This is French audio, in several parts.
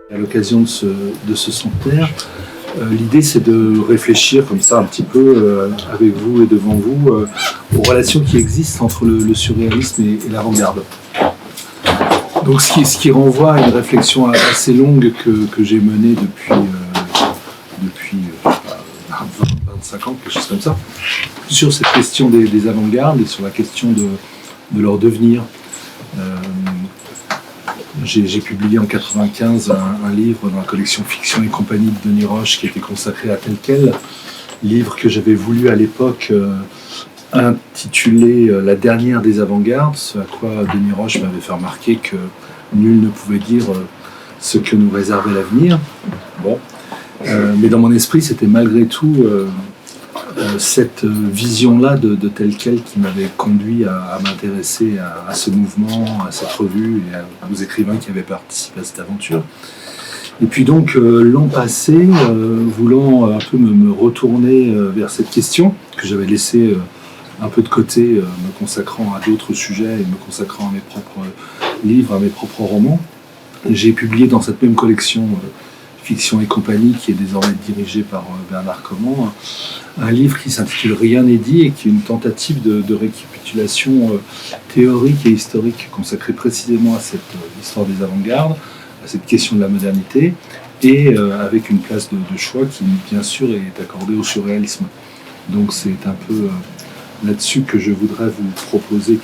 À l'occasion de ce centenaire, l'idée c'est de réfléchir comme ça un petit peu avec vous et devant vous aux relations qui existent entre le surréalisme et l'avant-garde. Donc ce qui renvoie à une réflexion assez longue que j'ai menée depuis 25 ans, quelque chose comme ça, sur cette question des avant-gardes et sur la question de leur devenir. J'ai publié en 1995 un livre dans la collection Fiction et compagnie de Denis Roche qui était consacré à tel quel, livre que j'avais voulu à l'époque intitulé La dernière des avant-gardes, ce à quoi Denis Roche m'avait fait remarquer que nul ne pouvait dire ce que nous réservait l'avenir. Bon. Mais dans mon esprit, c'était malgré tout cette vision-là de tel quel qui m'avait conduit à m'intéresser à ce mouvement, à cette revue et aux écrivains qui avaient participé à cette aventure. Et puis donc l'an passé, voulant un peu me retourner vers cette question que j'avais laissée un peu de côté, me consacrant à d'autres sujets et me consacrant à mes propres livres, à mes propres romans, j'ai publié dans cette même collection Fiction et compagnie, qui est désormais dirigée par Bernard Comment, un livre qui s'intitule Rien n'est dit et qui est une tentative de récapitulation théorique et historique consacrée précisément à cette histoire des avant-gardes, à cette question de la modernité, et avec une place de choix qui, bien sûr, est accordée au surréalisme. Donc c'est un peu là-dessus que je voudrais vous proposer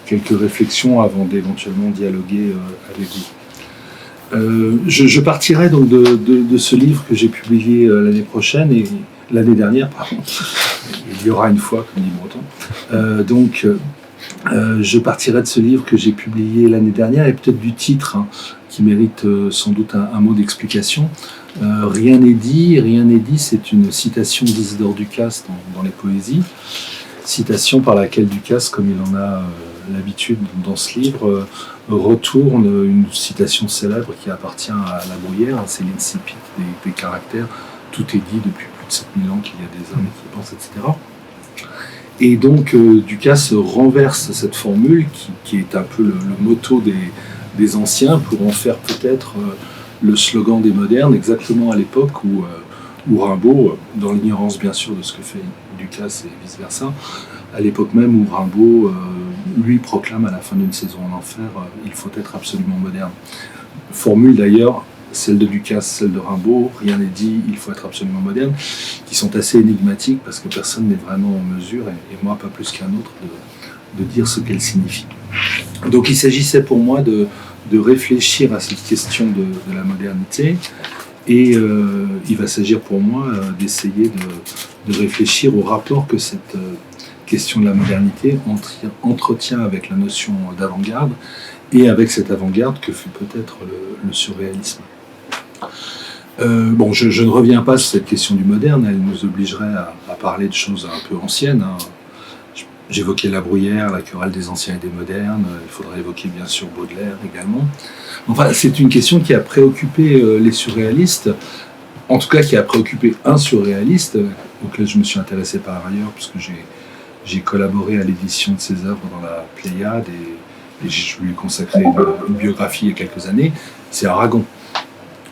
quelques réflexions avant d'éventuellement dialoguer avec vous. Je partirai donc de ce livre que j'ai publié l'année dernière, pardon. Il y aura une fois, comme dit Breton. Je partirai de ce livre que j'ai publié l'année dernière et peut-être du titre qui mérite sans doute un mot d'explication. Rien n'est dit, c'est une citation d'Isidore Ducasse dans les poésies. Citation par laquelle Ducasse, comme il en a l'habitude dans ce livre, retourne une citation célèbre qui appartient à La Bruyère, c'est l'incipit des caractères, tout est dit depuis plus de 7000 ans qu'il y a des hommes qui pensent, etc. Et donc Ducasse renverse cette formule qui est un peu le motto des anciens pour en faire peut-être le slogan des modernes, exactement à l'époque où Rimbaud, dans l'ignorance bien sûr de ce que fait Ducasse et vice-versa, à l'époque même où Rimbaud lui proclame à la fin d'une saison en enfer il faut être absolument moderne. Formule d'ailleurs, celle de Ducasse, celle de Rimbaud, rien n'est dit, il faut être absolument moderne, qui sont assez énigmatiques parce que personne n'est vraiment en mesure, et moi pas plus qu'un autre, de dire ce qu'elles signifient. Donc il s'agissait pour moi de réfléchir à cette question de la modernité, et il va s'agir pour moi d'essayer de réfléchir au rapport que cette question de la modernité entretient avec la notion d'avant-garde et avec cette avant-garde que fut peut-être le surréalisme. Je ne reviens pas sur cette question du moderne, elle nous obligerait à parler de choses un peu anciennes. J'évoquais La Bruyère, la querelle des anciens et des modernes, il faudrait évoquer bien sûr Baudelaire également. Enfin, c'est une question qui a préoccupé les surréalistes, en tout cas qui a préoccupé un surréaliste, auquel je me suis intéressé par ailleurs, puisque j'ai collaboré à l'édition de ses œuvres dans la Pléiade et je lui ai consacré une biographie il y a quelques années, c'est Aragon.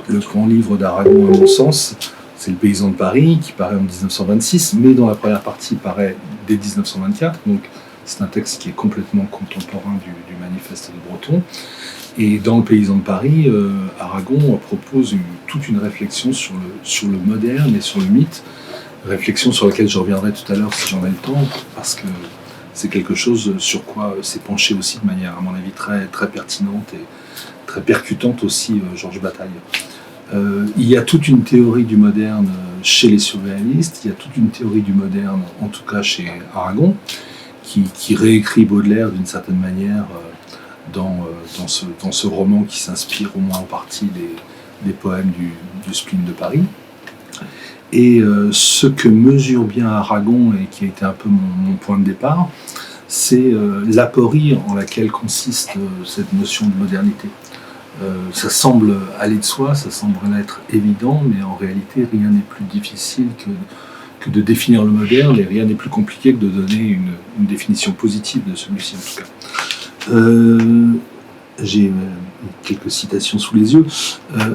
Le grand livre d'Aragon, à mon sens, c'est Le Paysan de Paris, qui paraît en 1926, mais dont la première partie paraît dès 1924, donc c'est un texte qui est complètement contemporain du manifeste de Breton. Et dans Le Paysan de Paris, Aragon propose toute une réflexion sur le moderne et sur le mythe, réflexion sur laquelle je reviendrai tout à l'heure si j'en ai le temps, parce que c'est quelque chose sur quoi s'est penché aussi de manière, à mon avis, très, très pertinente et très percutante aussi Georges Bataille. Il y a toute une théorie du moderne chez les surréalistes, il y a toute une théorie du moderne, en tout cas chez Aragon, qui réécrit Baudelaire d'une certaine manière dans ce roman qui s'inspire au moins en partie des poèmes du spleen de Paris. Et ce que mesure bien Aragon, et qui a été un peu mon point de départ, c'est l'aporie en laquelle consiste cette notion de modernité. Ça semble aller de soi, ça semble être évident, mais en réalité, rien n'est plus difficile que de définir le moderne, et rien n'est plus compliqué que de donner une définition positive de celui-ci, en tout cas. j'ai quelques citations sous les yeux.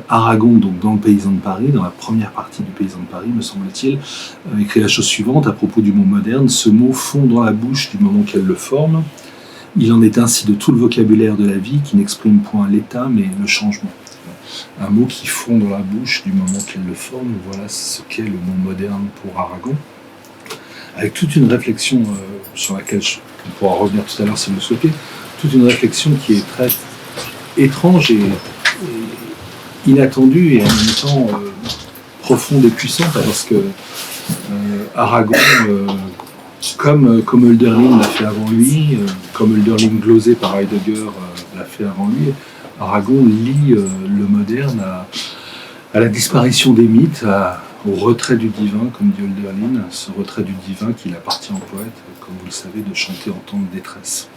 Aragon, donc dans Le Paysan de Paris, dans la première partie du Paysan de Paris, me semble-t-il, écrit la chose suivante à propos du mot moderne: ce mot fond dans la bouche du moment qu'elle le forme. Il en est ainsi de tout le vocabulaire de la vie qui n'exprime point l'état mais le changement. Un mot qui fond dans la bouche du moment qu'elle le forme, voilà ce qu'est le mot moderne pour Aragon. Avec toute une réflexion sur laquelle on pourra revenir tout à l'heure si vous le souhaitez, toute une réflexion qui est très étrange et inattendue et en même temps profonde et puissante, parce que Aragon, comme Hölderlin l'a fait avant lui, comme Hölderlin glosé par Heidegger l'a fait avant lui, Aragon lie le moderne à la disparition des mythes, au retrait du divin, comme dit Hölderlin, ce retrait du divin qu'il appartient au poète, comme vous le savez, de chanter en temps de détresse.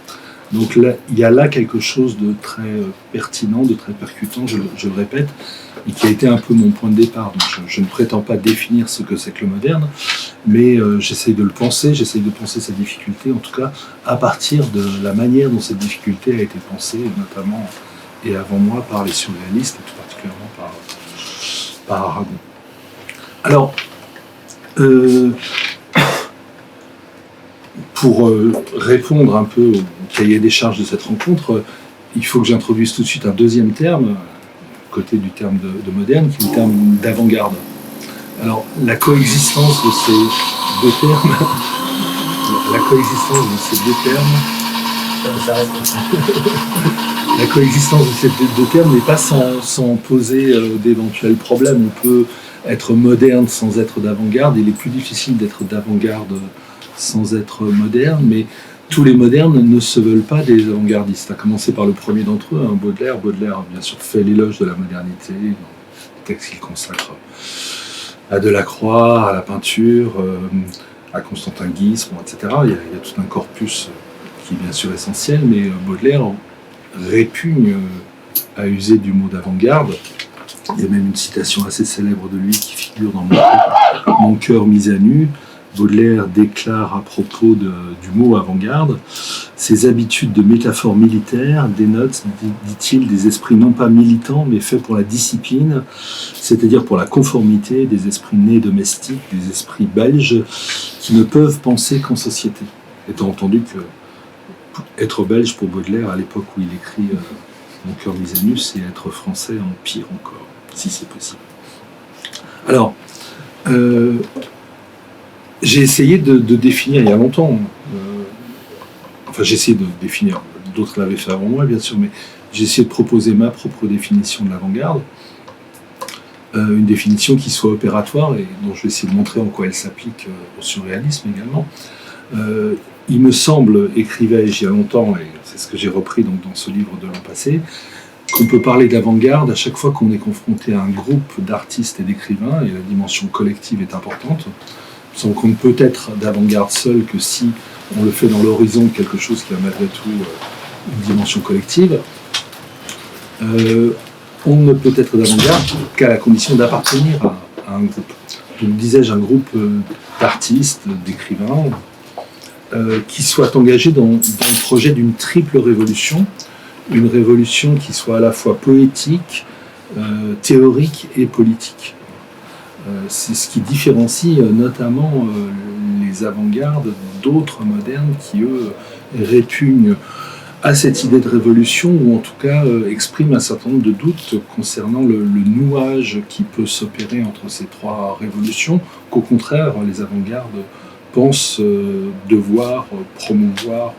Donc là, il y a là quelque chose de très pertinent, de très percutant, je le répète, et qui a été un peu mon point de départ. Donc je ne prétends pas définir ce que c'est que le moderne, mais j'essaye de le penser, j'essaye de penser sa difficulté, en tout cas à partir de la manière dont cette difficulté a été pensée, notamment et avant moi par les surréalistes, et tout particulièrement par Aragon. Alors, pour répondre un peu au cahier des charges de cette rencontre, il faut que j'introduise tout de suite un deuxième terme, côté du terme de moderne, qui est le terme d'avant-garde. Alors, la coexistence de ces deux termes, la coexistence de ces deux termes n'est pas sans poser d'éventuels problèmes. On peut être moderne sans être d'avant-garde. Il est plus difficile d'être d'avant-garde sans être moderne, mais tous les modernes ne se veulent pas des avant-gardistes, à commencer par le premier d'entre eux, Baudelaire. Baudelaire a bien sûr fait l'éloge de la modernité dans le texte qu'il consacre à Delacroix, à la peinture, à Constantin Guis, etc. Il y a tout un corpus qui est bien sûr essentiel, mais Baudelaire répugne à user du mot d'avant-garde. Il y a même une citation assez célèbre de lui qui figure dans Mon cœur mis à nu. Baudelaire déclare à propos du mot avant-garde: ses habitudes de métaphore militaire dénotent, dit-il, des esprits non pas militants mais faits pour la discipline, c'est-à-dire pour la conformité, des esprits nés domestiques, des esprits belges qui ne peuvent penser qu'en société. Étant entendu que être belge pour Baudelaire à l'époque où il écrit Mon cœur mis à nu, c'est être français en pire encore, si c'est possible. Alors, j'ai essayé de définir il y a longtemps, j'ai essayé de définir, d'autres l'avaient fait avant moi bien sûr, mais j'ai essayé de proposer ma propre définition de l'avant-garde, une définition qui soit opératoire et dont je vais essayer de montrer en quoi elle s'applique au surréalisme également. Il me semble, écrivais-je il y a longtemps, et c'est ce que j'ai repris donc dans ce livre de l'an passé, qu'on peut parler d'avant-garde à chaque fois qu'on est confronté à un groupe d'artistes et d'écrivains, et la dimension collective est importante. Donc on ne peut être d'avant-garde seul que si on le fait dans l'horizon de quelque chose qui a malgré tout une dimension collective. On ne peut être d'avant-garde qu'à la condition d'appartenir à un groupe. Donc disais-je, un groupe d'artistes, d'écrivains, qui soient engagés dans le projet d'une triple révolution, une révolution qui soit à la fois poétique, théorique et politique. C'est ce qui différencie notamment les avant-gardes d'autres modernes qui, eux, répugnent à cette idée de révolution, ou en tout cas expriment un certain nombre de doutes concernant le nouage qui peut s'opérer entre ces trois révolutions, qu'au contraire, les avant-gardes pensent devoir promouvoir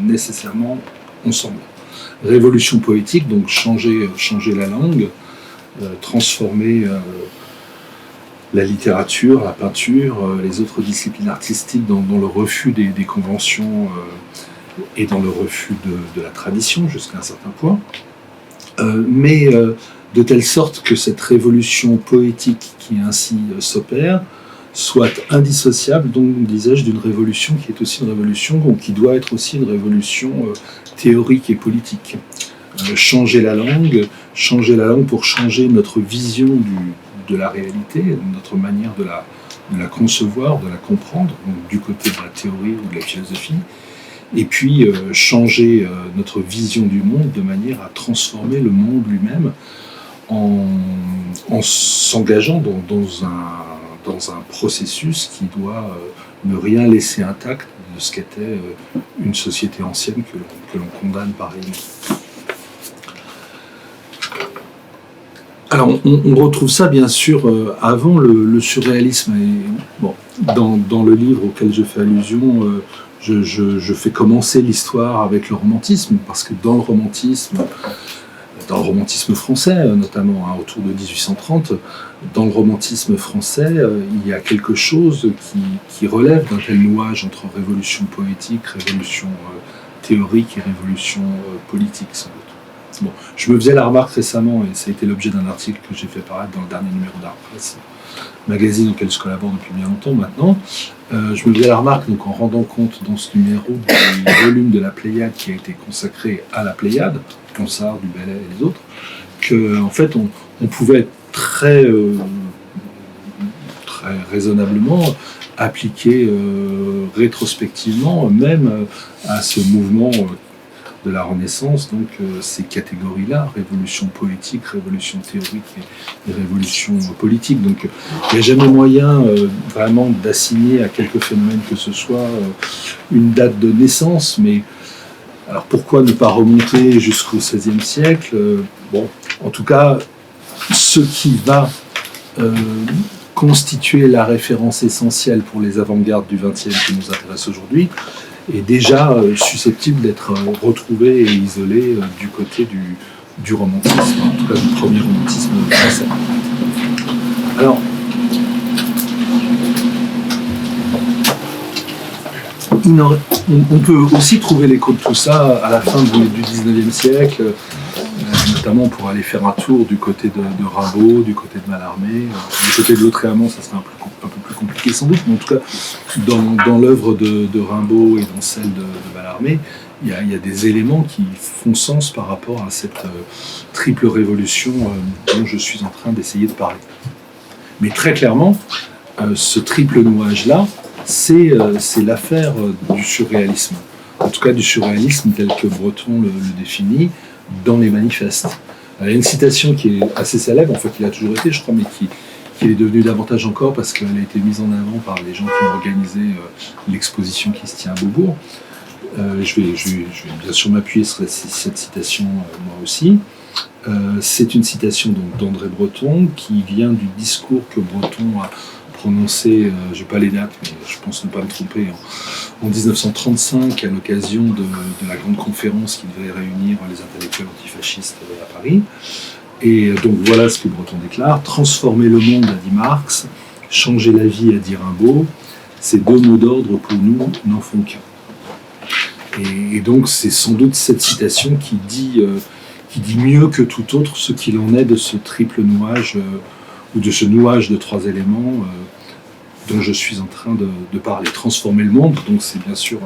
nécessairement ensemble. Révolution poétique, donc changer la langue, transformer la littérature, la peinture, les autres disciplines artistiques dans le refus des conventions et dans le refus de la tradition jusqu'à un certain point, mais de telle sorte que cette révolution poétique qui ainsi s'opère soit indissociable, donc disais-je, d'une révolution qui est aussi une révolution, donc qui doit être aussi une révolution théorique et politique. Changer la langue pour changer notre vision de la réalité, notre manière de la concevoir, de la comprendre, donc du côté de la théorie ou de la philosophie, et puis changer notre vision du monde de manière à transformer le monde lui-même en s'engageant dans un processus qui doit ne rien laisser intact de ce qu'était une société ancienne que l'on condamne pareillement. Alors, on retrouve ça bien sûr avant le surréalisme. Et, bon, dans le livre auquel je fais allusion, je fais commencer l'histoire avec le romantisme, parce que dans le romantisme français notamment, hein, autour de 1830, dans le romantisme français, il y a quelque chose qui relève d'un tel nouage entre révolution poétique, révolution théorique et révolution politique, sans doute. Bon, je me faisais la remarque récemment, et ça a été l'objet d'un article que j'ai fait paraître dans le dernier numéro d'Art Presse, magazine auquel je collabore depuis bien longtemps maintenant. Je me faisais la remarque, donc en rendant compte dans ce numéro du volume de la Pléiade qui a été consacré à la Pléiade, Ronsard, du Bellay et les autres, que en fait on pouvait très raisonnablement appliquer rétrospectivement même à ce mouvement de la Renaissance, donc ces catégories-là, révolution poétique, révolution théorique et révolution politique. Donc il n'y a jamais moyen vraiment d'assigner à quelque phénomène que ce soit une date de naissance, mais alors pourquoi ne pas remonter jusqu'au XVIe siècle Bon, en tout cas, ce qui va constituer la référence essentielle pour les avant-gardes du XXe qui nous intéressent aujourd'hui est déjà susceptible d'être retrouvé et isolé du côté du romantisme, en tout cas du premier romantisme français. Alors, on peut aussi trouver l'écho de tout ça à la fin du XIXe siècle, notamment pour aller faire un tour du côté de Rimbaud, du côté de Mallarmé, du côté de Lautréamont, ça serait un peu plus compliqué sans doute, mais en tout cas, dans l'œuvre de Rimbaud et dans celle de Mallarmé, il y a des éléments qui font sens par rapport à cette triple révolution dont je suis en train d'essayer de parler. Mais très clairement, ce triple nouage-là, c'est l'affaire du surréalisme. En tout cas, du surréalisme tel que Breton le définit dans les manifestes. Il y a une citation qui est assez célèbre, en fait, qui a toujours été, je crois, mais qui est devenue davantage encore parce qu'elle a été mise en avant par les gens qui ont organisé l'exposition qui se tient à Beaubourg. Je vais bien sûr m'appuyer sur cette citation moi aussi. C'est une citation d'André Breton qui vient du discours que Breton a prononcé, je n'ai pas les dates, mais je pense ne pas me tromper, en 1935 à l'occasion de la grande conférence qui devait réunir les intellectuels antifascistes à Paris. Et donc voilà ce que Breton déclare: transformer le monde, a dit Marx, changer la vie, a dit Rimbaud, ces deux mots d'ordre pour nous n'en font qu'un. Et donc c'est sans doute cette citation qui dit mieux que tout autre ce qu'il en est de ce triple nouage, ou de ce nouage de trois éléments dont je suis en train de parler. Transformer le monde, donc c'est bien sûr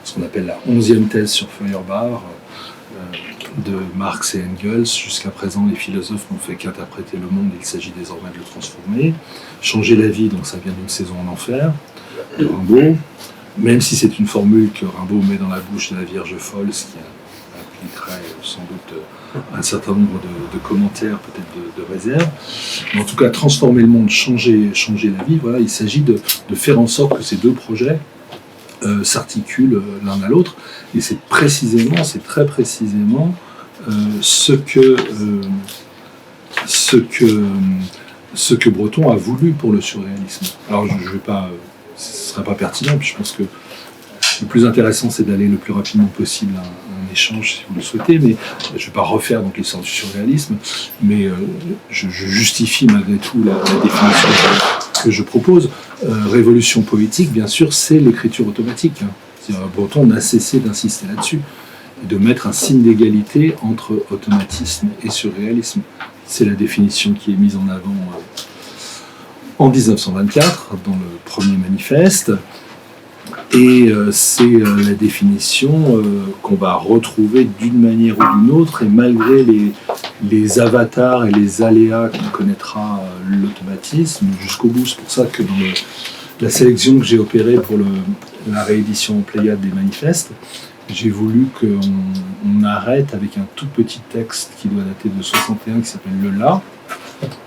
ce qu'on appelle la 11e thèse sur Feuerbach, de Marx et Engels. Jusqu'à présent, les philosophes n'ont fait qu'interpréter le monde, il s'agit désormais de le transformer. Changer la vie, donc ça vient d'une saison en enfer, de Rimbaud, même si c'est une formule que Rimbaud met dans la bouche de la Vierge folle, ce qui impliquerait sans doute un certain nombre de commentaires, peut-être de réserves. Mais en tout cas, transformer le monde, changer la vie, voilà, il s'agit de faire en sorte que ces deux projets s'articulent l'un à l'autre. Et c'est très précisément ce que Breton a voulu pour le surréalisme. Alors, ce ne serait pas pertinent, puis je pense que le plus intéressant, c'est d'aller le plus rapidement possible à un échange, si vous le souhaitez, mais je ne vais pas refaire donc l'histoire du surréalisme, mais je justifie malgré tout la définition que je propose. Révolution poétique, bien sûr, c'est l'écriture automatique. Breton n'a cessé d'insister là-dessus, et de mettre un signe d'égalité entre automatisme et surréalisme. C'est la définition qui est mise en avant en 1924, dans le premier manifeste. Et c'est la définition qu'on va retrouver d'une manière ou d'une autre, et malgré les avatars et les aléas que connaîtra l'automatisme jusqu'au bout. C'est pour ça que dans la sélection que j'ai opérée pour la réédition en Pléiade des manifestes, j'ai voulu qu'on arrête avec un tout petit texte qui doit dater de 61 qui s'appelle Le La,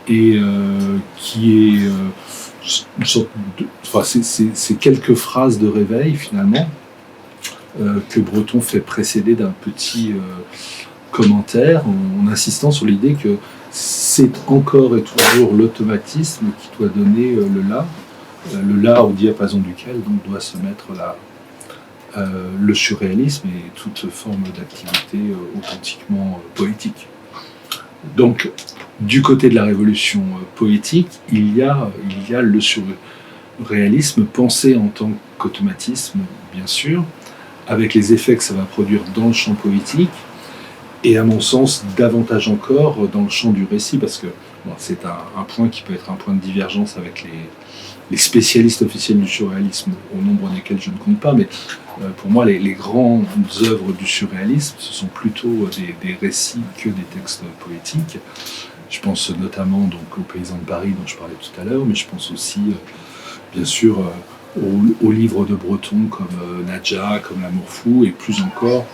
et qui est une sorte de. Enfin, c'est quelques phrases de réveil finalement, que Breton fait précéder d'un petit commentaire en insistant sur l'idée que c'est encore et toujours l'automatisme qui doit donner le la au diapason duquel donc doit se mettre le surréalisme et toute forme d'activité authentiquement poétique. Donc, du côté de la révolution poétique, il y a le surréalisme pensé en tant qu'automatisme, bien sûr, avec les effets que ça va produire dans le champ poétique, et à mon sens, davantage encore dans le champ du récit, parce que c'est un point qui peut être un point de divergence avec les spécialistes officiels du surréalisme, au nombre desquels je ne compte pas, mais pour moi, les grandes œuvres du surréalisme, ce sont plutôt des récits que des textes poétiques. Je pense notamment donc, aux Paysans de Paris dont je parlais tout à l'heure, mais je pense aussi, bien sûr, aux livres de Breton comme Nadja, comme L'Amour fou, et plus encore,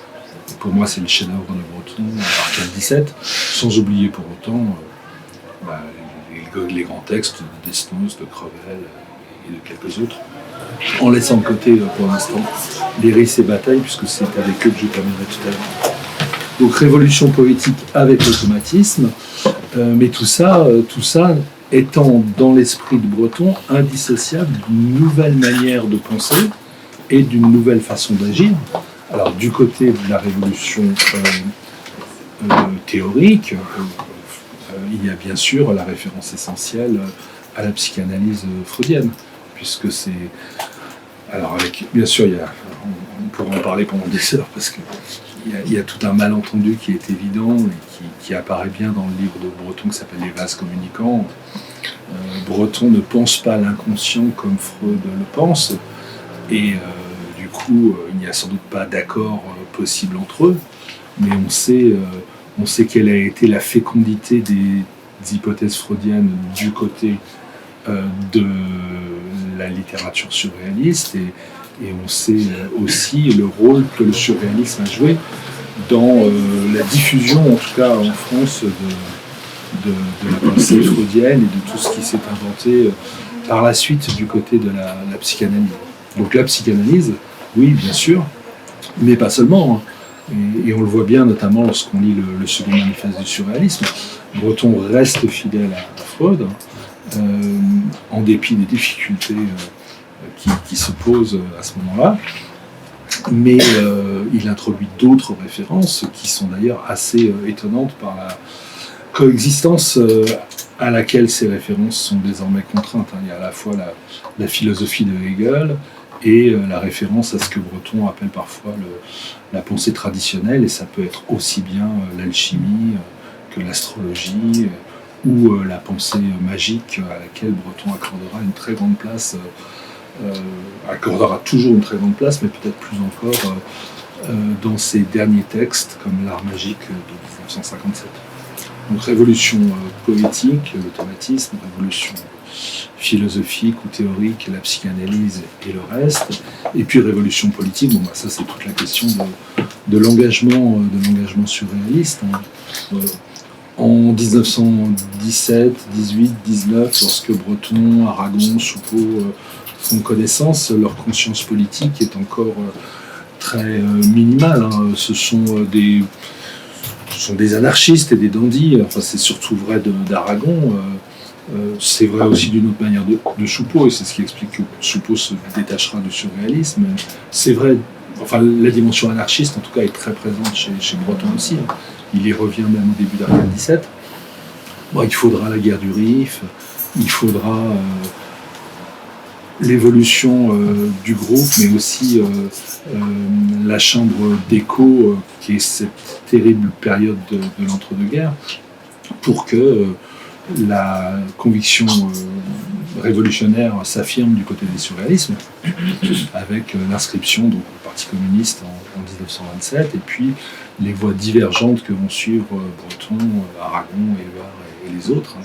pour moi c'est le chef-d'œuvre de Breton, Arcade 17, sans oublier pour autant les grands textes de Desnos, de Crevel et de quelques autres, en laissant de côté pour l'instant les risques et batailles, puisque c'est avec eux que je terminerai tout à l'heure. Donc révolution poétique avec l'automatisme, mais tout ça étant dans l'esprit de Breton indissociable d'une nouvelle manière de penser et d'une nouvelle façon d'agir. Alors du côté de la révolution théorique, il y a bien sûr la référence essentielle à la psychanalyse freudienne, puisque c'est... Alors bien sûr, on pourra en parler pendant des heures, parce qu'il y a tout un malentendu qui est évident et qui apparaît bien dans le livre de Breton qui s'appelle Les vases communicants. Breton ne pense pas l'inconscient comme Freud le pense, et du coup, il n'y a sans doute pas d'accord possible entre eux, mais on sait quelle a été la fécondité des hypothèses freudiennes du côté de la littérature surréaliste, et on sait aussi le rôle que le surréalisme a joué dans la diffusion, en tout cas en France, de la pensée freudienne et de tout ce qui s'est inventé par la suite du côté de la psychanalyse. Donc la psychanalyse, oui, bien sûr, mais pas seulement. Et on le voit bien notamment lorsqu'on lit le second manifeste du surréalisme. Breton reste fidèle à Freud, en dépit des difficultés qui se posent à ce moment-là. Mais il introduit d'autres références qui sont d'ailleurs assez étonnantes par la coexistence à laquelle ces références sont désormais contraintes. Il y a à la fois la philosophie de Hegel et la référence à ce que Breton appelle parfois la pensée traditionnelle, et ça peut être aussi bien l'alchimie que l'astrologie ou la pensée magique à laquelle Breton accordera une très grande place, accordera toujours une très grande place, mais peut-être plus encore dans ses derniers textes comme L'Art magique de 1957. Donc révolution poétique, l'automatisme, révolution philosophique ou théorique, la psychanalyse et le reste, et puis révolution politique, ça c'est toute la question de l'engagement surréaliste. En 1917, 18, 19, lorsque Breton, Aragon, Soupeau font connaissance, leur conscience politique est encore très minimale. Ce sont des anarchistes et des dandys. Enfin, c'est surtout vrai d'Aragon. C'est vrai aussi d'une autre manière de Soupeau, et c'est ce qui explique que Soupeau se détachera du surréalisme. C'est vrai, enfin la dimension anarchiste en tout cas est très présente chez Breton aussi. Il y revient même au début d'Arcade 17. Il faudra la guerre du Rif, il faudra l'évolution du groupe, mais aussi la chambre d'écho, qui est cette terrible période de l'entre-deux-guerres, pour que la conviction révolutionnaire s'affirme du côté des surréalismes, avec l'inscription donc, au Parti communiste en 1927, et puis les voies divergentes que vont suivre Breton, Aragon, Éluard et les autres.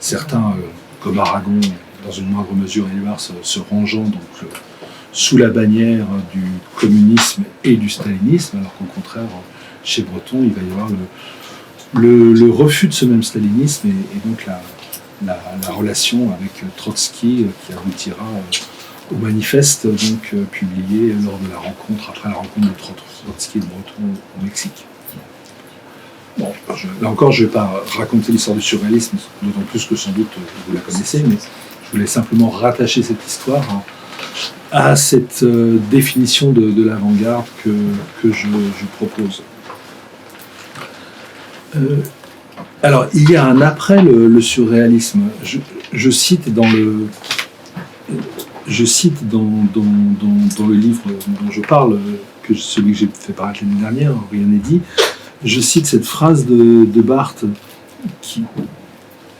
Certains, comme Aragon, dans une moindre mesure, Éluard se rangeant donc sous la bannière du communisme et du stalinisme, alors qu'au contraire, chez Breton, il va y avoir le refus de ce même stalinisme et donc la relation avec Trotsky qui aboutira au manifeste donc, publié lors de la rencontre, après la rencontre de Trotsky et de Breton au Mexique. Bon, là encore, je ne vais pas raconter l'histoire du surréalisme, d'autant plus que sans doute vous la connaissez, mais je voulais simplement rattacher cette histoire à cette définition de l'avant-garde que je propose. Alors, il y a un après le surréalisme. Je cite dans le livre dont je parle, celui que j'ai fait paraître l'année dernière, Rien n'est dit. Je cite cette phrase de Barthes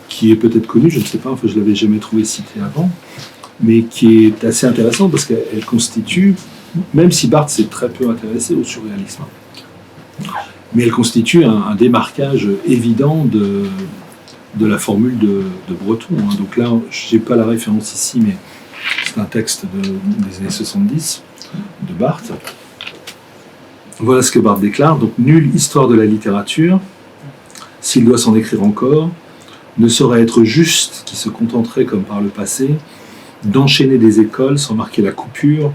qui est peut-être connue, je ne sais pas, enfin je ne l'avais jamais trouvée citée avant, mais qui est assez intéressante parce qu'elle constitue, même si Barthes s'est très peu intéressé au surréalisme, mais elle constitue un démarquage évident de la formule de Breton. Donc là, je n'ai pas la référence ici, mais c'est un texte des années 70 de Barthes. Voilà ce que Barthes déclare. Donc, nulle histoire de la littérature, s'il doit s'en écrire encore, ne saurait être juste qui se contenterait, comme par le passé, d'enchaîner des écoles sans marquer la coupure,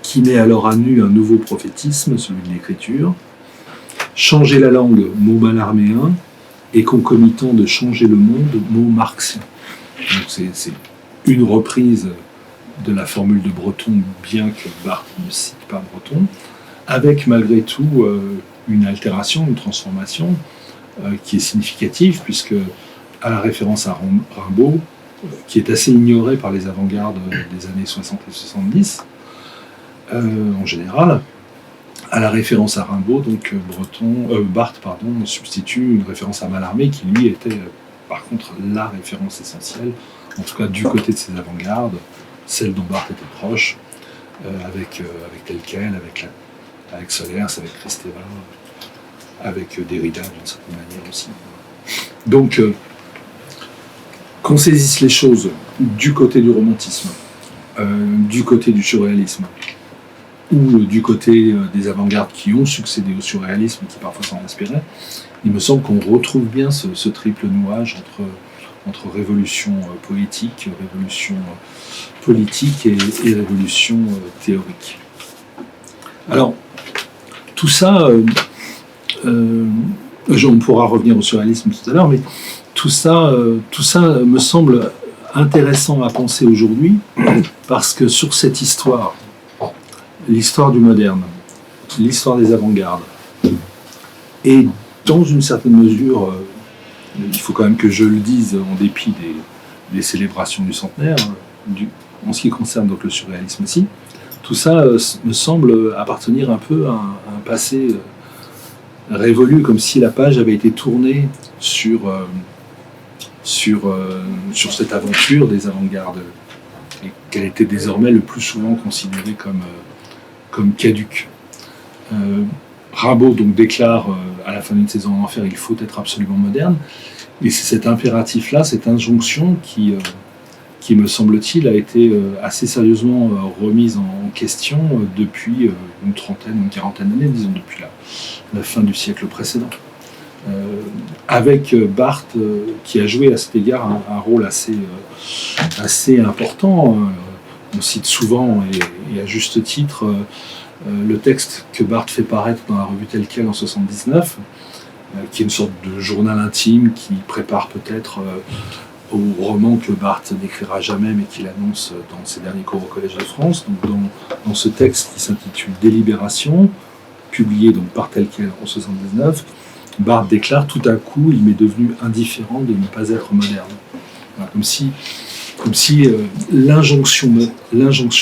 qui met alors à nu un nouveau prophétisme, celui de l'écriture, changer la langue, mot malarméen, et concomitant de changer le monde, mot marxien. Donc c'est une reprise de la formule de Breton, bien que Barthes ne cite pas Breton, avec malgré tout une altération, une transformation qui est significative, puisque à la référence à Rimbaud, qui est assez ignoré par les avant-gardes des années 60 et 70, en général, à la référence à Rimbaud, donc Barthes substitue une référence à Mallarmé, qui lui était par contre la référence essentielle, en tout cas du côté de ces avant-gardes, celle dont Barthes était proche, avec tel quel, avec Solers, avec Kristeva, avec Derrida d'une certaine manière aussi. Donc, qu'on saisisse les choses du côté du romantisme, du côté du surréalisme, ou du côté des avant-gardes qui ont succédé au surréalisme, qui parfois s'en inspiraient, il me semble qu'on retrouve bien ce triple nouage entre révolution poétique, révolution politique et révolution théorique. Alors, tout ça, on pourra revenir au surréalisme tout à l'heure, mais tout ça me semble intéressant à penser aujourd'hui, parce que sur cette histoire, l'histoire du moderne, l'histoire des avant-gardes, et dans une certaine mesure, il faut quand même que je le dise en dépit des célébrations du centenaire, en ce qui concerne donc le surréalisme aussi, tout ça me semble appartenir un peu à un passé révolu, comme si la page avait été tournée sur cette aventure des avant-gardes, et qu'elle était désormais le plus souvent considérée comme caduque. Rimbaud donc déclare à la fin d'une saison en enfer, il faut être absolument moderne, et c'est cet impératif-là, cette injonction qui me semble-t-il a été assez sérieusement remise en question depuis une trentaine, une quarantaine d'années, disons depuis la fin du siècle précédent. Avec Barthes qui a joué à cet égard un rôle assez important. On cite souvent, et à juste titre, le texte que Barthes fait paraître dans la revue Tel Quel en 79, qui est une sorte de journal intime qui prépare peut-être au roman que Barthes n'écrira jamais, mais qu'il annonce dans ses derniers cours au Collège de France. Donc dans ce texte qui s'intitule Délibération, publié donc par Tel Quel en 79, Barthes déclare: tout à coup, il m'est devenu indifférent de ne pas être moderne. Voilà, comme si l'injonction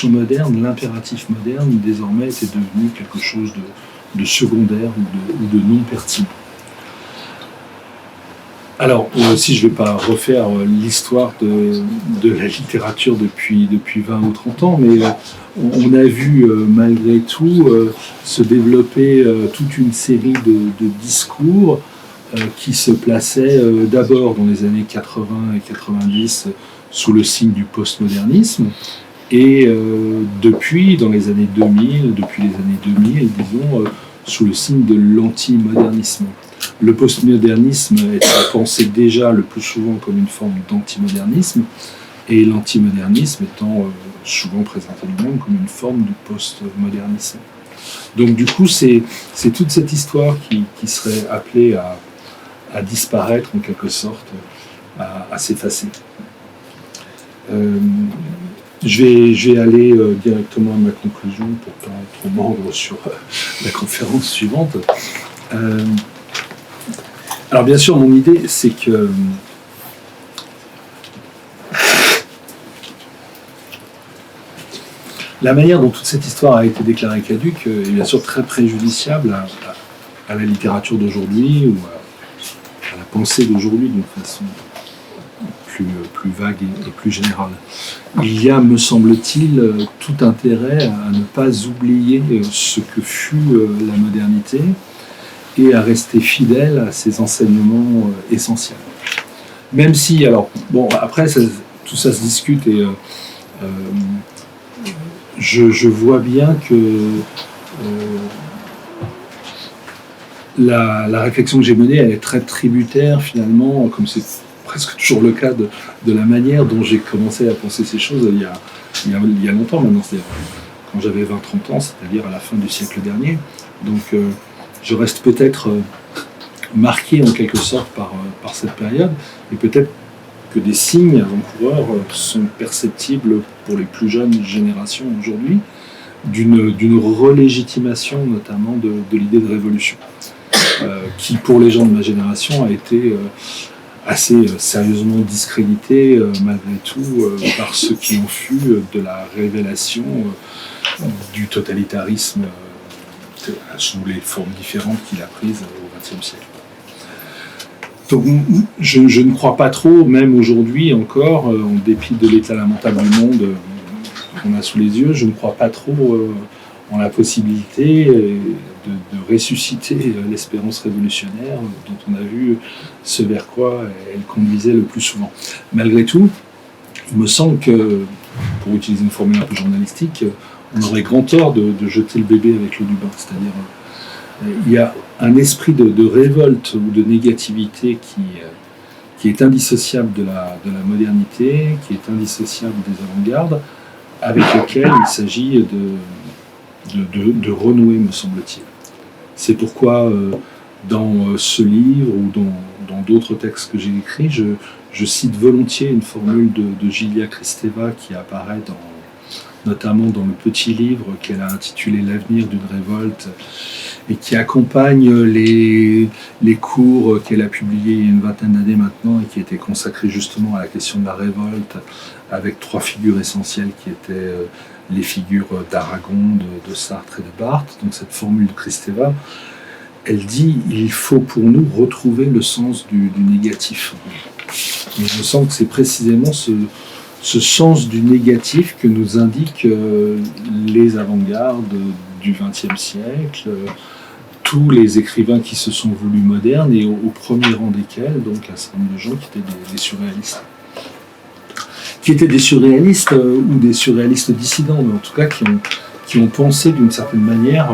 moderne, l'impératif moderne, désormais était devenu quelque chose de secondaire ou de non pertinent. Alors, si je ne vais pas refaire l'histoire de la littérature depuis 20 ou 30 ans, mais on a vu malgré tout se développer toute une série de discours qui se plaçaient d'abord dans les années 80 et 90 sous le signe du postmodernisme, Et depuis, dans les années 2000, depuis les années 2000, disons, sous le signe de l'antimodernisme. Le postmodernisme est pensé déjà le plus souvent comme une forme d'antimodernisme, et l'antimodernisme étant souvent présenté lui-même comme une forme de postmodernisme. Donc du coup, c'est toute cette histoire qui serait appelée à disparaître en quelque sorte, à s'effacer. Je vais aller directement à ma conclusion pour ne pas trop mordre sur la conférence suivante. Alors bien sûr, mon idée, c'est que la manière dont toute cette histoire a été déclarée caduque est bien sûr très préjudiciable à la littérature d'aujourd'hui ou à la pensée d'aujourd'hui d'une façon plus vague et plus générale. Il y a, me semble-t-il, tout intérêt à ne pas oublier ce que fut la modernité et à rester fidèle à ses enseignements essentiels. Même si, alors, bon, après, tout ça se discute et je vois bien que la réflexion que j'ai menée, elle est très tributaire finalement, comme c'est presque toujours le cas de la manière dont j'ai commencé à penser ces choses il y a longtemps maintenant, c'est-à-dire quand j'avais 20-30 ans, c'est-à-dire à la fin du siècle dernier. Donc je reste peut-être marqué en quelque sorte par cette période, et peut-être que des signes avant-coureurs sont perceptibles pour les plus jeunes générations aujourd'hui, d'une relégitimation notamment de l'idée de révolution, qui pour les gens de ma génération a été assez sérieusement discréditée malgré tout par ce qui en fut de la révélation du totalitarisme sous les formes différentes qu'il a prises au XXe siècle. Donc, je ne crois pas trop, même aujourd'hui encore, en dépit de l'état lamentable du monde qu'on a sous les yeux, je ne crois pas trop en la possibilité de ressusciter l'espérance révolutionnaire dont on a vu ce vers quoi elle conduisait le plus souvent. Malgré tout, il me semble que, pour utiliser une formule un peu journalistique, on aurait grand tort de jeter le bébé avec l'eau du bain. C'est-à-dire, il y a un esprit de révolte ou de négativité qui est indissociable de la modernité, qui est indissociable des avant-gardes, avec lequel il s'agit de renouer, me semble-t-il. C'est pourquoi, dans ce livre ou dans d'autres textes que j'ai écrits, je cite volontiers une formule de Gilia Kristeva qui apparaît notamment dans le petit livre qu'elle a intitulé « L'avenir d'une révolte » et qui accompagne les cours qu'elle a publiés il y a une vingtaine d'années maintenant et qui étaient consacrés justement à la question de la révolte, avec 3 figures essentielles qui étaient les figures d'Aragon, de Sartre et de Barthes. Donc cette formule de Kristeva, elle dit « il faut pour nous retrouver le sens du négatif ». Et je sens que c'est précisément ce sens du négatif que nous indiquent les avant-gardes du XXe siècle, tous les écrivains qui se sont voulus modernes, et au premier rang desquels, donc un certain nombre de gens qui étaient des surréalistes. Qui étaient des surréalistes ou des surréalistes dissidents, mais en tout cas qui ont pensé d'une certaine manière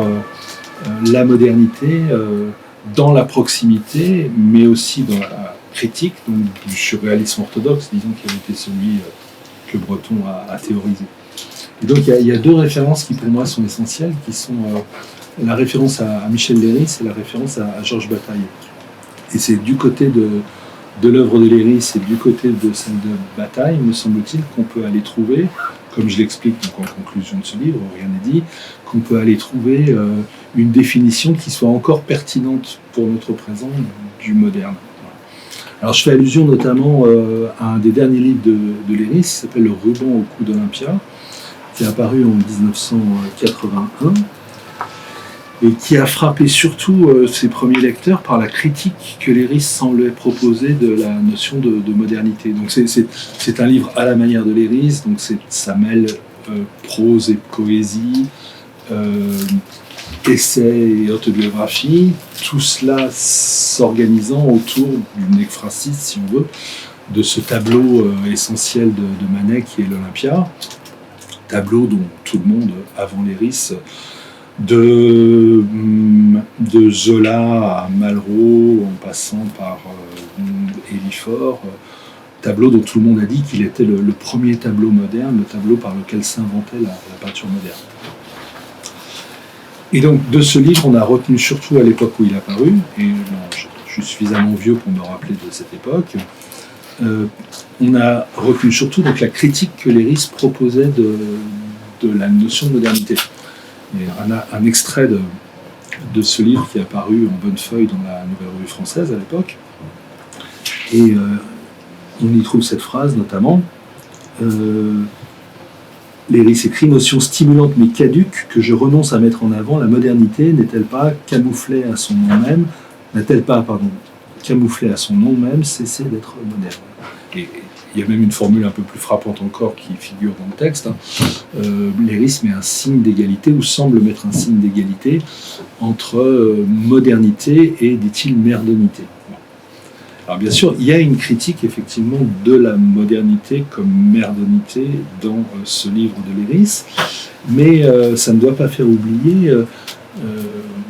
la modernité dans la proximité, mais aussi dans la critique, donc du surréalisme orthodoxe, disons, qui avait été celui que Breton a théorisé. Et donc il y a 2 références qui pour moi sont essentielles, qui sont la référence à Michel Leiris et la référence à Georges Bataille. Et c'est du côté de l'œuvre de Leiris et du côté de celle de Bataille, me semble-t-il, qu'on peut aller trouver, comme je l'explique donc en conclusion de ce livre, rien n'est dit, qu'on peut aller trouver une définition qui soit encore pertinente pour notre présent du moderne. Alors je fais allusion notamment à un des derniers livres de Leiris, qui s'appelle « Le ruban au cou d'Olympia », qui est apparu en 1981, et qui a frappé surtout ses premiers lecteurs par la critique que Leiris semblait proposer de la notion de modernité. Donc c'est un livre à la manière de Leiris, donc ça mêle prose et poésie, essais et autobiographie, tout cela s'organisant autour d'une ekphrasis, si on veut, de ce tableau essentiel de Manet qui est l'Olympia. tableaux dont tout le monde, avant Léris, de Zola à Malraux, en passant par Élifort, tableau dont tout le monde a dit qu'il était le premier tableau moderne, le tableau par lequel s'inventait la peinture moderne. Et donc, de ce livre, on a retenu surtout à l'époque où il a paru, et je suis suffisamment vieux pour me rappeler de cette époque, on a retenu surtout donc, la critique que Léris proposait de la notion de modernité. Et un extrait de ce livre qui est apparu en bonne feuille dans la Nouvelle Revue Française à l'époque, et on y trouve cette phrase notamment. Léris écrit « Notion stimulante mais caduque que je renonce à mettre en avant, la modernité n'est-elle pas camouflée à son nom même, n'a-t-elle pas, camouflée à son nom même, cessé d'être moderne ?» Et il y a même une formule un peu plus frappante encore qui figure dans le texte. Léris met un signe d'égalité, ou semble mettre un signe d'égalité, entre modernité et, dit-il, merdonité. Alors bien sûr, il y a une critique effectivement de la modernité comme merdonité dans ce livre de Léris, mais ça ne doit pas faire oublier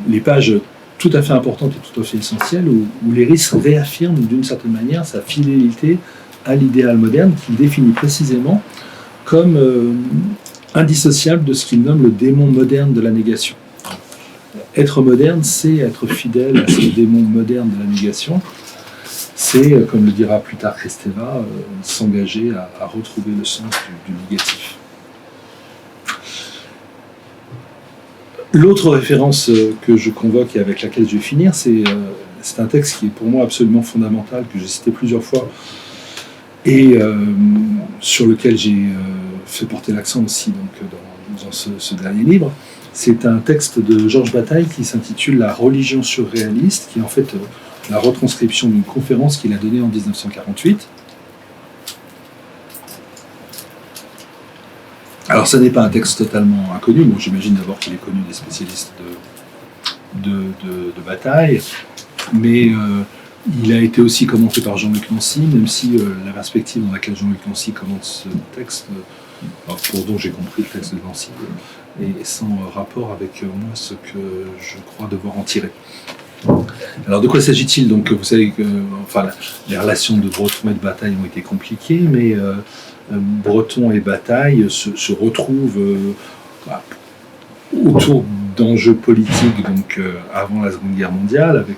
les pages tout à fait importantes et tout à fait essentielles où Léris réaffirme d'une certaine manière sa fidélité à l'idéal moderne qu'il définit précisément comme indissociable de ce qu'il nomme le démon moderne de la négation. Être moderne, c'est être fidèle à ce démon moderne de la négation. C'est, comme le dira plus tard Kristeva, s'engager à retrouver le sens du négatif. L'autre référence que je convoque et avec laquelle je vais finir, c'est un texte qui est pour moi absolument fondamental, que j'ai cité plusieurs fois, et sur lequel j'ai fait porter l'accent aussi dans ce dernier livre. C'est un texte de Georges Bataille qui s'intitule « La religion surréaliste », qui est en fait la retranscription d'une conférence qu'il a donnée en 1948. Alors, ce n'est pas un texte totalement inconnu. Bon, j'imagine d'abord qu'il est connu des spécialistes de Bataille, mais il a été aussi commenté par Jean-Luc Nancy, même si la perspective dans laquelle Jean-Luc Nancy commente ce texte, pour dont j'ai compris le texte de Nancy, est sans rapport avec moi ce que je crois devoir en tirer. Alors de quoi s'agit-il? Donc vous savez que les relations de Breton et de Bataille ont été compliquées, mais Breton et Bataille se retrouvent autour d'enjeux politiques avant la Seconde Guerre mondiale, avec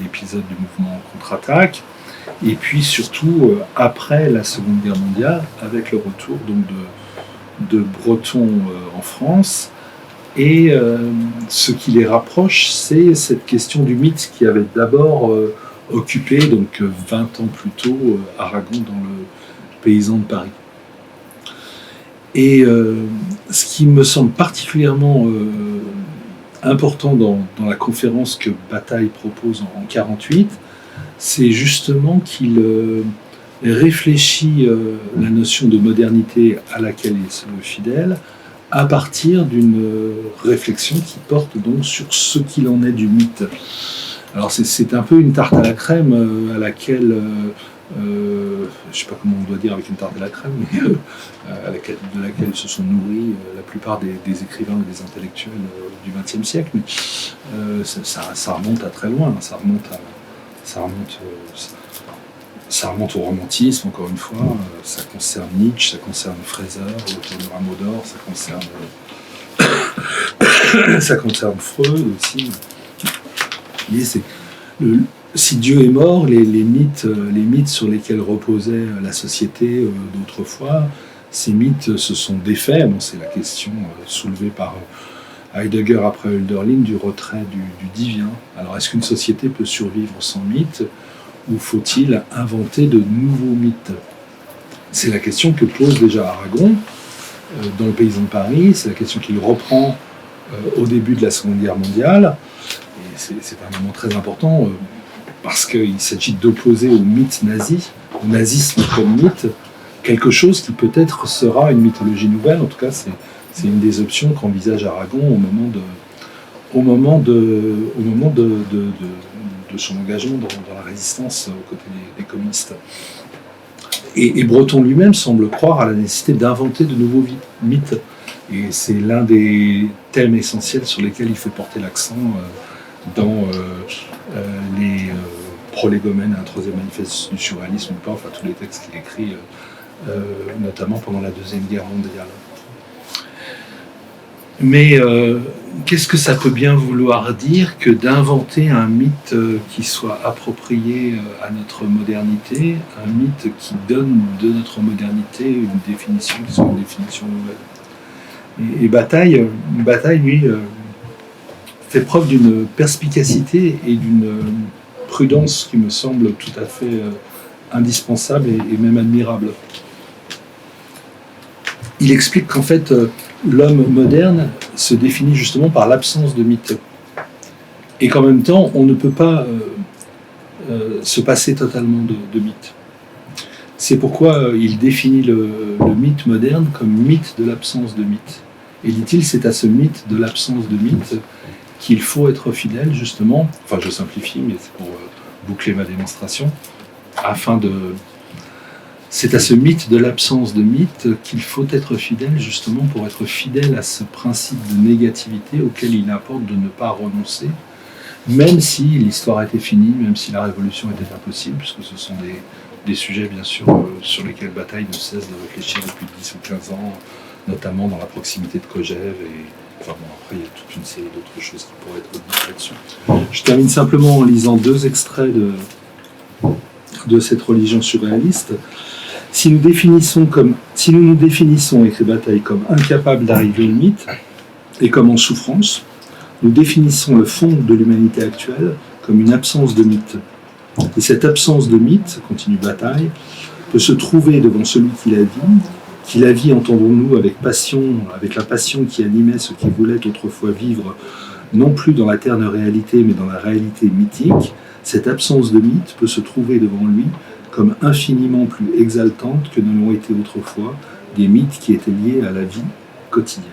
l'épisode du mouvement contre-attaque, et puis surtout après la Seconde Guerre mondiale, avec le retour de Breton en France. Et ce qui les rapproche, c'est cette question du mythe qui avait d'abord occupé, 20 ans plus tôt, Aragon dans le Paysan de Paris. Et ce qui me semble particulièrement important dans la conférence que Bataille propose en 1948, c'est justement qu'il réfléchit la notion de modernité à laquelle il se veut fidèle, à partir d'une réflexion qui porte donc sur ce qu'il en est du mythe. Alors c'est un peu une tarte à la crème à laquelle, je ne sais pas comment on doit dire avec une tarte à la crème, mais de laquelle se sont nourris la plupart des écrivains et des intellectuels du XXe siècle. Mais ça remonte à très loin, ça remonte au romantisme, encore une fois, ça concerne Nietzsche, ça concerne Fraser, l'auteur de Rameau d'or, ça concerne Freud aussi. Et si Dieu est mort, les mythes sur lesquels reposait la société d'autrefois, ces mythes se sont défaits. Bon, c'est la question soulevée par Heidegger après Hölderlin du retrait du divin. Alors est-ce qu'une société peut survivre sans mythes? Ou faut-il inventer de nouveaux mythes? C'est la question que pose déjà Aragon dans le Paysan de Paris, c'est la question qu'il reprend au début de la Seconde Guerre mondiale, et c'est un moment très important parce qu'il s'agit d'opposer au mythe nazi, au nazisme comme mythe, quelque chose qui peut-être sera une mythologie nouvelle. En tout cas, c'est une des options qu'envisage Aragon au moment de son engagement dans la résistance aux côtés des communistes. Et Breton lui-même semble croire à la nécessité d'inventer de nouveaux mythes. Et c'est l'un des thèmes essentiels sur lesquels il fait porter l'accent dans les prolégomènes à un troisième manifeste du surréalisme ou pas, enfin tous les textes qu'il écrit, notamment pendant la Deuxième Guerre mondiale. Mais qu'est-ce que ça peut bien vouloir dire que d'inventer un mythe qui soit approprié à notre modernité, un mythe qui donne de notre modernité une définition qui soit une définition nouvelle. Et Bataille, lui, fait preuve d'une perspicacité et d'une prudence qui me semble tout à fait indispensable et même admirable. Il explique qu'en fait, l'homme moderne se définit justement par l'absence de mythe. Et qu'en même temps, on ne peut pas se passer totalement de mythe. C'est pourquoi il définit le mythe moderne comme mythe de l'absence de mythe. Et dit-il, c'est à ce mythe de l'absence de mythe qu'il faut être fidèle, justement, enfin je simplifie, mais c'est pour boucler ma démonstration, c'est à ce mythe de l'absence de mythe qu'il faut être fidèle, justement pour être fidèle à ce principe de négativité auquel il importe de ne pas renoncer, même si l'histoire était finie, même si la révolution était impossible, puisque ce sont des sujets, bien sûr, sur lesquels Bataille ne cesse de réfléchir depuis 10 ou 15 ans, notamment dans la proximité de Kojève, et enfin bon, après il y a toute une série d'autres choses qui pourraient être dites là-dessus. Je termine simplement en lisant 2 extraits de cette religion surréaliste. Si nous nous définissons, écrit Bataille, comme incapables d'arriver au mythe, et comme en souffrance, nous définissons le fond de l'humanité actuelle comme une absence de mythe. Et cette absence de mythe, continue Bataille, peut se trouver devant celui qui la vit, entendons-nous, avec la passion qui animait ce qui voulait autrefois vivre, non plus dans la terne réalité, mais dans la réalité mythique. Cette absence de mythe peut se trouver devant lui comme infiniment plus exaltante que ne l'ont été autrefois des mythes qui étaient liés à la vie quotidienne.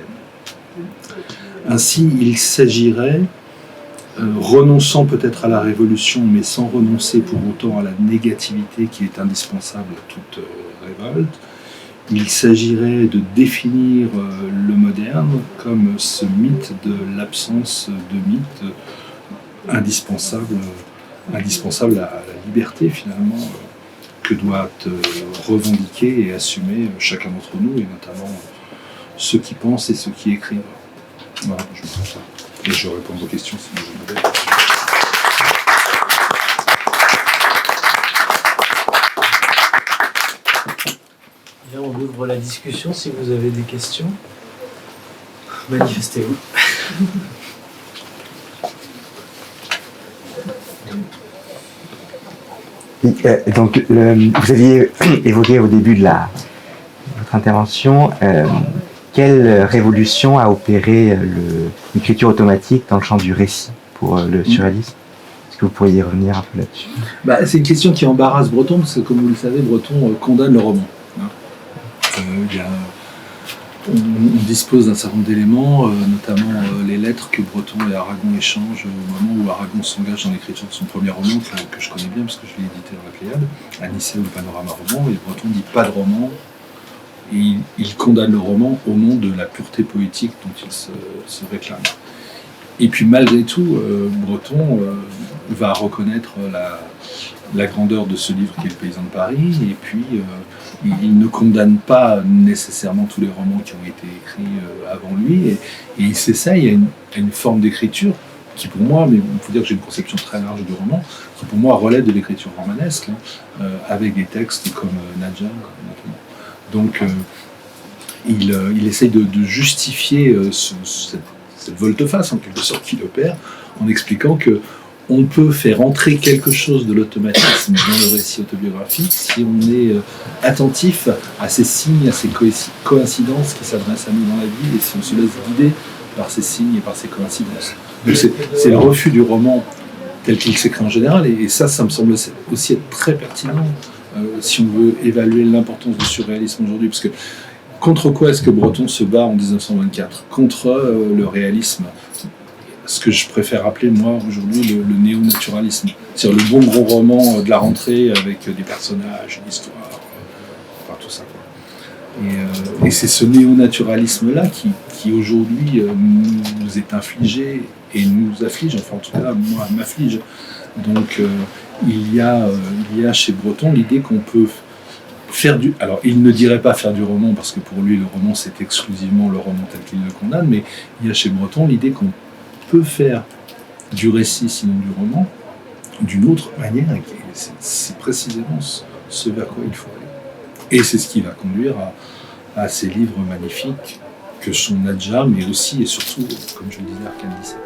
Ainsi, il s'agirait, renonçant peut-être à la révolution, mais sans renoncer pour autant à la négativité qui est indispensable à toute révolte, il s'agirait de définir le moderne comme ce mythe de l'absence de mythe indispensable à la liberté finalement que doit revendiquer et assumer chacun d'entre nous, et notamment ceux qui pensent et ceux qui écrivent. Voilà, je me fais ça. Et je réponds aux questions si vous voulez. Bien, on ouvre la discussion. Si vous avez des questions, manifestez-vous. Donc, vous aviez évoqué au début de votre intervention quelle révolution a opéré l'écriture automatique dans le champ du récit pour le surréalisme. Est-ce que vous pourriez revenir un peu là-dessus? C'est une question qui embarrasse Breton, parce que comme vous le savez, Breton condamne le roman. On dispose d'un certain nombre d'éléments, notamment les lettres que Breton et Aragon échangent au moment où Aragon s'engage dans l'écriture de son premier roman, que je connais bien parce que je l'ai édité dans la Pléiade, Anicet ou le Panorama roman, et Breton dit pas de roman, et il condamne le roman au nom de la pureté poétique dont il se réclame. Et puis malgré tout, Breton va reconnaître la grandeur de ce livre qui est Le Paysan de Paris, et puis il ne condamne pas nécessairement tous les romans qui ont été écrits avant lui, et il s'essaye à une forme d'écriture qui pour moi, mais il faut dire que j'ai une conception très large du roman, qui pour moi relève de l'écriture romanesque, avec des textes comme Nadja notamment. Donc il essaye de justifier cette volte-face en quelque sorte qu'il opère, en expliquant que on peut faire entrer quelque chose de l'automatisme dans le récit autobiographique si on est attentif à ces signes, à ces coïncidences qui s'adressent à nous dans la vie, et si on se laisse guider par ces signes et par ces coïncidences. Donc c'est le refus du roman tel qu'il s'écrit en général, et ça me semble aussi être très pertinent si on veut évaluer l'importance du surréalisme aujourd'hui, parce que contre quoi est-ce que Breton se bat en 1924? Contre le réalisme, ce que je préfère appeler moi aujourd'hui le néo-naturalisme, c'est-à-dire le bon gros roman de la rentrée avec des personnages, une histoire, enfin tout ça, quoi. Et c'est ce néo-naturalisme-là qui aujourd'hui nous est infligé et nous afflige, enfin en tout cas moi m'afflige. Donc il y a chez Breton l'idée qu'on peut faire du... Alors il ne dirait pas faire du roman parce que pour lui le roman c'est exclusivement le roman tel qu'il le condamne, mais il y a chez Breton l'idée qu'on peut faire du récit sinon du roman d'une autre manière, et c'est précisément ce vers quoi il faut aller. Et c'est ce qui va conduire à ces livres magnifiques que sont Nadja, mais aussi et surtout, comme je le disais, Arcane 17.